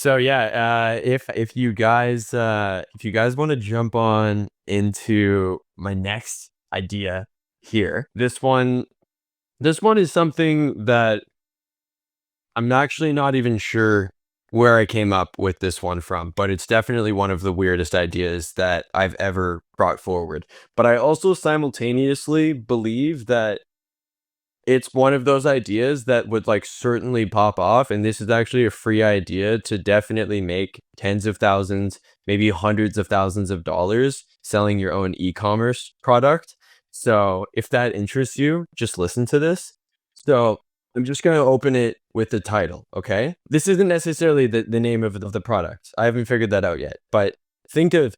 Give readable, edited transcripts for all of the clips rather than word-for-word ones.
So yeah, if you guys want to jump on into my next idea here, this one is something that I'm actually not even sure where I came up with this one from, but it's definitely one of the weirdest ideas that I've ever brought forward. But I also simultaneously believe that it's one of those ideas that would like certainly pop off. And this is actually a free idea to definitely make tens of thousands, maybe hundreds of thousands of dollars selling your own e-commerce product. So if that interests you, just listen to this. So I'm just going to open it with the title. Okay. This isn't necessarily the name of the product. I haven't figured that out yet, but think of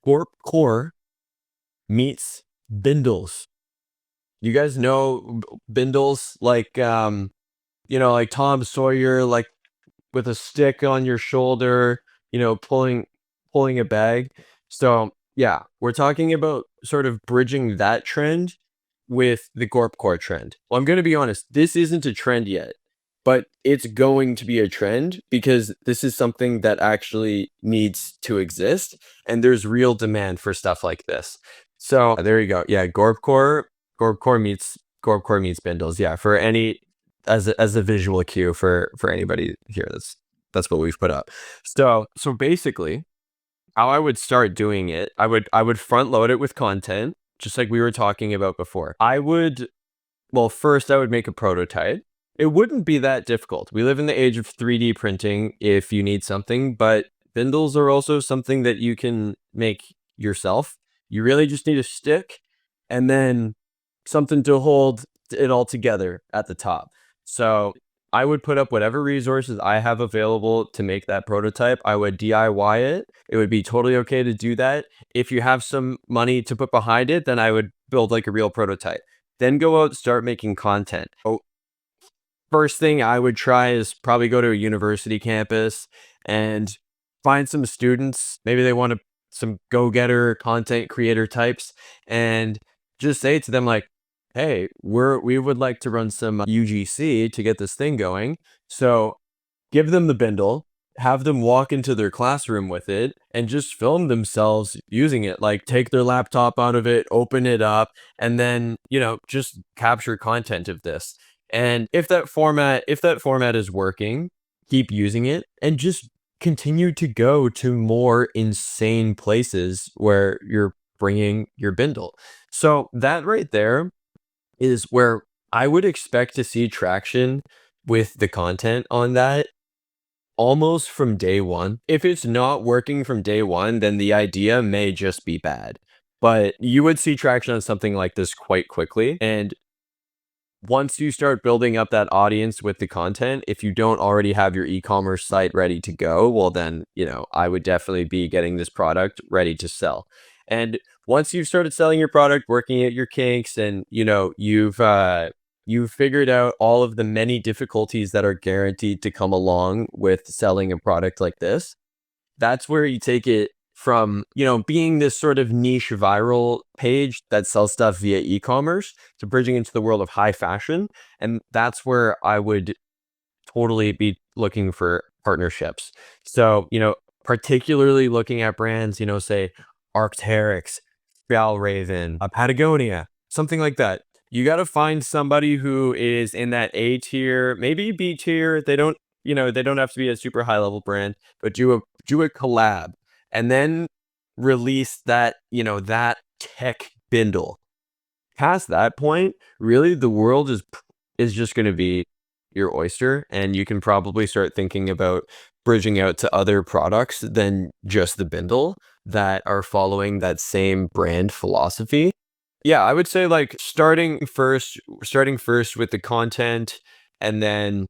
GORP Core meets Bindles. You guys know Bindles, like like Tom Sawyer, like with a stick on your shoulder, pulling a bag. So yeah, we're talking about sort of bridging that trend with the Gorp Core trend. Well, I'm gonna be honest, this isn't a trend yet, but it's going to be a trend because this is something that actually needs to exist, and there's real demand for stuff like this. So there you go. Yeah, Gorp Core meets Bindles. Yeah, for any as a visual cue for anybody here. That's what we've put up. So basically, how I would start doing it, I would front load it with content, just like we were talking about before. First I would make a prototype. It wouldn't be that difficult. We live in the age of 3D printing if you need something, but bindles are also something that you can make yourself. You really just need a stick and then something to hold it all together at the top. So I would put up whatever resources I have available to make that prototype. I would DIY it. It would be totally okay to do that. If you have some money to put behind it, then I would build like a real prototype. Then go out and start making content. First thing I would try is probably go to a university campus and find some students. Maybe they want some go-getter content creator types, and just say to them like, hey, we would like to run some UGC to get this thing going. So give them the bindle, have them walk into their classroom with it, and just film themselves using it. Like take their laptop out of it, open it up, and then, just capture content of this. And if that format is working, keep using it and just continue to go to more insane places where you're bringing your bindle. So that right there is where I would expect to see traction with the content on that almost from day one. If it's not working from day one, then the idea may just be bad. But you would see traction on something like this quite quickly. And once you start building up that audience with the content, if you don't already have your e-commerce site ready to go, well then, I would definitely be getting this product ready to sell. And once you've started selling your product, working at your kinks, and you've figured out all of the many difficulties that are guaranteed to come along with selling a product like this, that's where you take it from, being this sort of niche viral page that sells stuff via e-commerce to bridging into the world of high fashion. And that's where I would totally be looking for partnerships. So, particularly looking at brands, say Arc'teryx, Fjallraven, Patagonia, something like that. You got to find somebody who is in that A tier, maybe B tier. They don't have to be a super high level brand, but do a collab and then release that tech bindle. Past that point, really the world is just going to be your oyster, and you can probably start thinking about bridging out to other products than just the bindle that are following that same brand philosophy. Yeah, I would say like starting first with the content, and then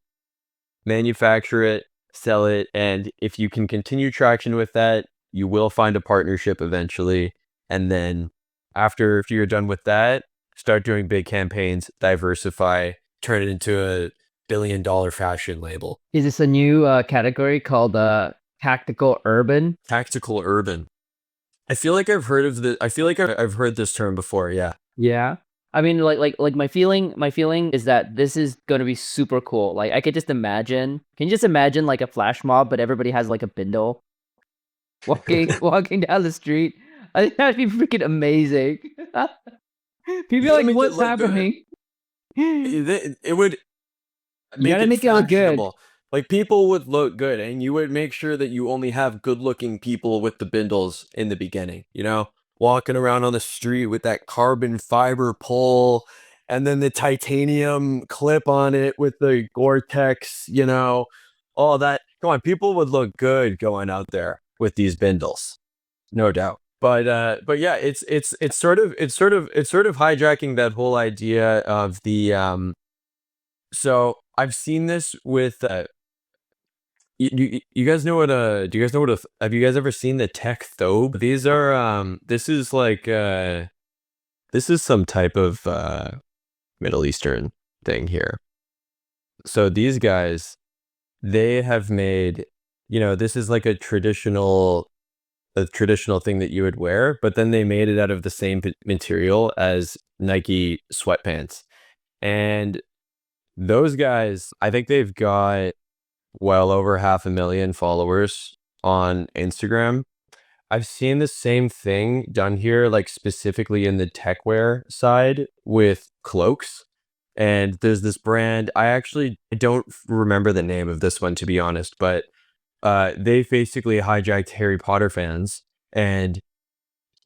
manufacture it, sell it, and if you can continue traction with that, you will find a partnership eventually. And then after you're done with that, start doing big campaigns, diversify, turn it into a billion-dollar fashion label. Is this a new category called tactical urban? Tactical urban. I feel like I've heard this term before. Yeah. Yeah. I mean, like my feeling is that this is gonna be super cool. Like I could just imagine. Can you just imagine like a flash mob, but everybody has like a bindle walking down the street? I think that'd be freaking amazing. People You are gotta like, make it what's look good. happening? You It would make gotta it make it look good. fashionable. Like people would look good, and you would make sure that you only have good-looking people with the bindles in the beginning. Walking around on the street with that carbon fiber pole, and then the titanium clip on it with the Gore-Tex. All that. Come on, people would look good going out there with these bindles, no doubt. But yeah, it's sort of hijacking that whole idea of the. So I've seen this with you guys know what do you guys know what have you guys ever seen the tech thobe? These are this is like this is some type of Middle Eastern thing here. So these guys, they have made, this is like a traditional thing that you would wear, but then they made it out of the same material as Nike sweatpants. And those guys, I think they've got well over 500,000 followers on Instagram. I've seen the same thing done here, like specifically in the techwear side with cloaks. And there's this brand, I don't remember the name of this one, to be honest, but they basically hijacked Harry Potter fans, and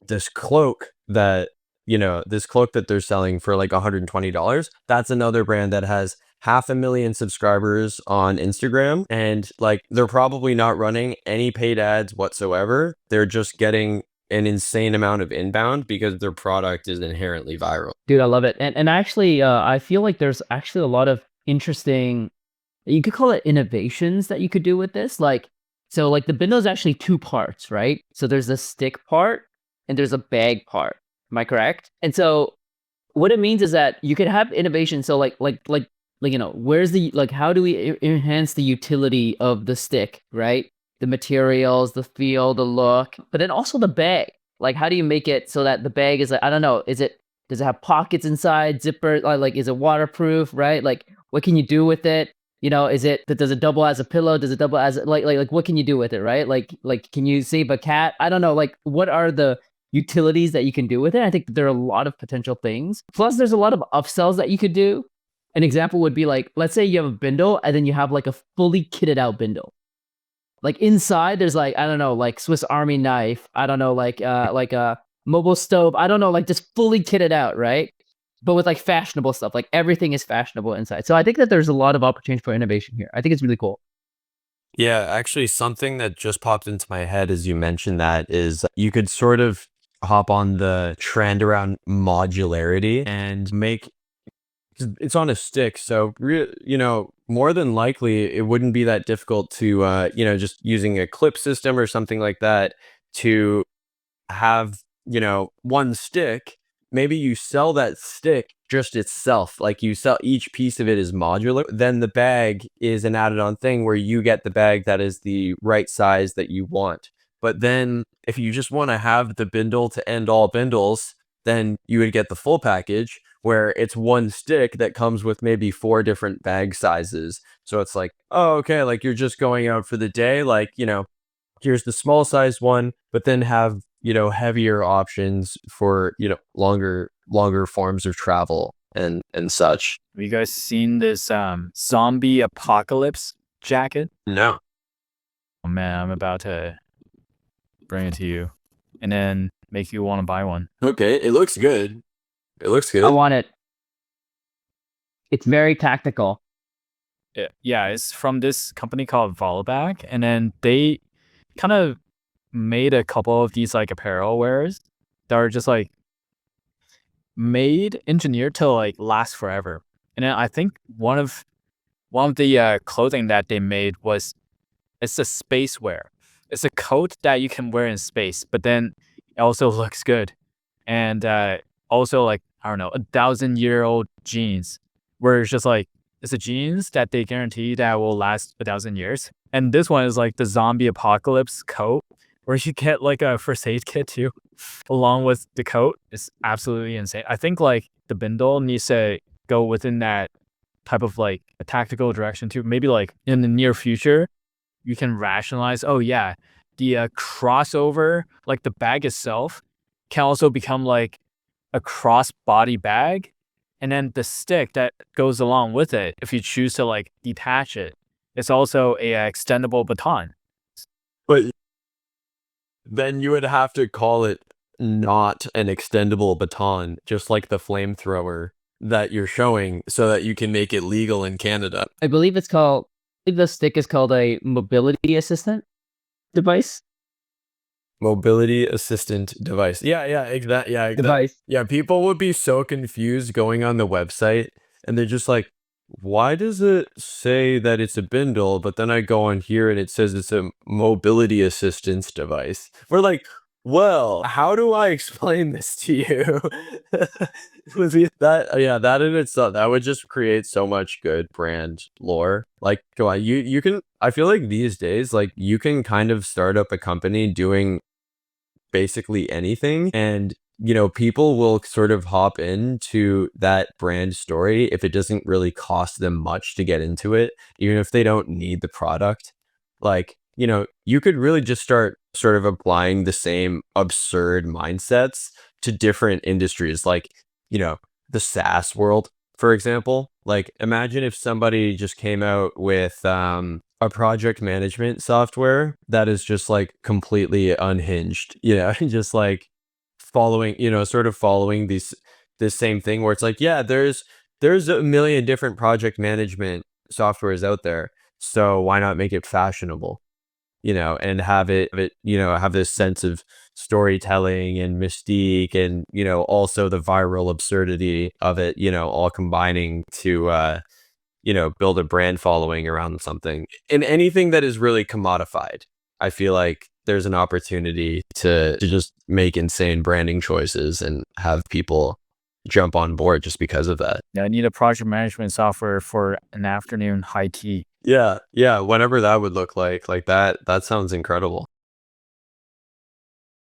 this cloak that they're selling for like $120, that's another brand that has 500,000 subscribers on Instagram, and like they're probably not running any paid ads whatsoever. They're just getting an insane amount of inbound because their product is inherently viral. Dude, I love it. And actually, I feel like there's actually a lot of interesting, you could call it innovations that you could do with this. So like the bindle is actually two parts, right? So there's a stick part and there's a bag part. Am I correct? And so what it means is that you could have innovation. So where's the, like, how do we enhance the utility of the stick, right? The materials, the feel, the look, but then also the bag. Like, how do you make it so that the bag is like, I don't know, does it have pockets inside, zipper, like, is it waterproof, right? Like, what can you do with it? Does it double as a pillow? Does it double as like what can you do with it, right? Like can you save a cat? I don't know. Like, what are the utilities that you can do with it? I think there are a lot of potential things. Plus, there's a lot of upsells that you could do. An example would be like, let's say you have a bindle and then you have like a fully kitted out bindle. Like inside, there's like, I don't know, like Swiss Army knife. I don't know, like a mobile stove. I don't know, like just fully kitted out, right? But with like fashionable stuff, like everything is fashionable inside. So I think that there's a lot of opportunity for innovation here. I think it's really cool. Yeah, actually, something that just popped into my head as you mentioned that is you could sort of hop on the trend around modularity and make it's on a stick. So, more than likely, it wouldn't be that difficult to, just using a clip system or something like that to have, one stick. Maybe you sell that stick just itself, like you sell each piece of it is modular. Then the bag is an added on thing where you get the bag that is the right size that you want. But then if you just want to have the bindle to end all bindles, then you would get the full package where it's one stick that comes with maybe 4 different bag sizes. So it's like, oh, okay, like you're just going out for the day, like, here's the small size one, but then have, heavier options for, longer forms of travel and such. Have you guys seen this zombie apocalypse jacket? No. Oh man, I'm about to bring it to you and then make you want to buy one. Okay, it looks good. It looks good. I want it. It's very tactical. Yeah, it's from this company called Volleybag, and then they kind of made a couple of these like apparel wears that are just like engineered to like last forever. And then I think one of the clothing that they made it's a space wear. It's a coat that you can wear in space, but then it also looks good. And also like, I don't know, 1,000-year-old jeans where it's just like, it's a jeans that they guarantee that will last 1,000 years. And this one is like the zombie apocalypse coat where you get like a first aid kit too. along with the coat is absolutely insane. I think like the bindle needs to go within that type of like a tactical direction too. Maybe like in the near future, you can rationalize, oh yeah, the crossover, like the bag itself, can also become like a cross-body bag, and then the stick that goes along with it, if you choose to like detach it, it's also a extendable baton. But then you would have to call it not an extendable baton, just like the flamethrower that you're showing, so that you can make it legal in Canada. I believe the stick is called a mobility assistant device. Mobility assistant device. Yeah, exactly. Device. Yeah, people would be so confused going on the website, and they're just like, why does it say that it's a bindle, but then I go on here and it says it's a mobility assistance device? We're like, well, how do I explain this to you? That in itself, that would just create so much good brand lore. Like, go on, you can, I feel like these days, like, you can kind of start up a company doing basically anything, and people will sort of hop into that brand story if it doesn't really cost them much to get into it, even if they don't need the product. Like, you could really just start sort of applying the same absurd mindsets to different industries, like, the SaaS world, for example. Like, imagine if somebody just came out with a project management software that is just like completely unhinged, just like following, sort of following this same thing where it's like, yeah, there's a million different project management softwares out there, so why not make it fashionable, and have have this sense of storytelling and mystique, and also the viral absurdity of it, all combining to build a brand following around something. And anything that is really commodified, I feel like there's an opportunity to just make insane branding choices and have people jump on board just because of that. Yeah, I need a project management software for an afternoon high tea. Yeah, whatever that would look like that sounds incredible.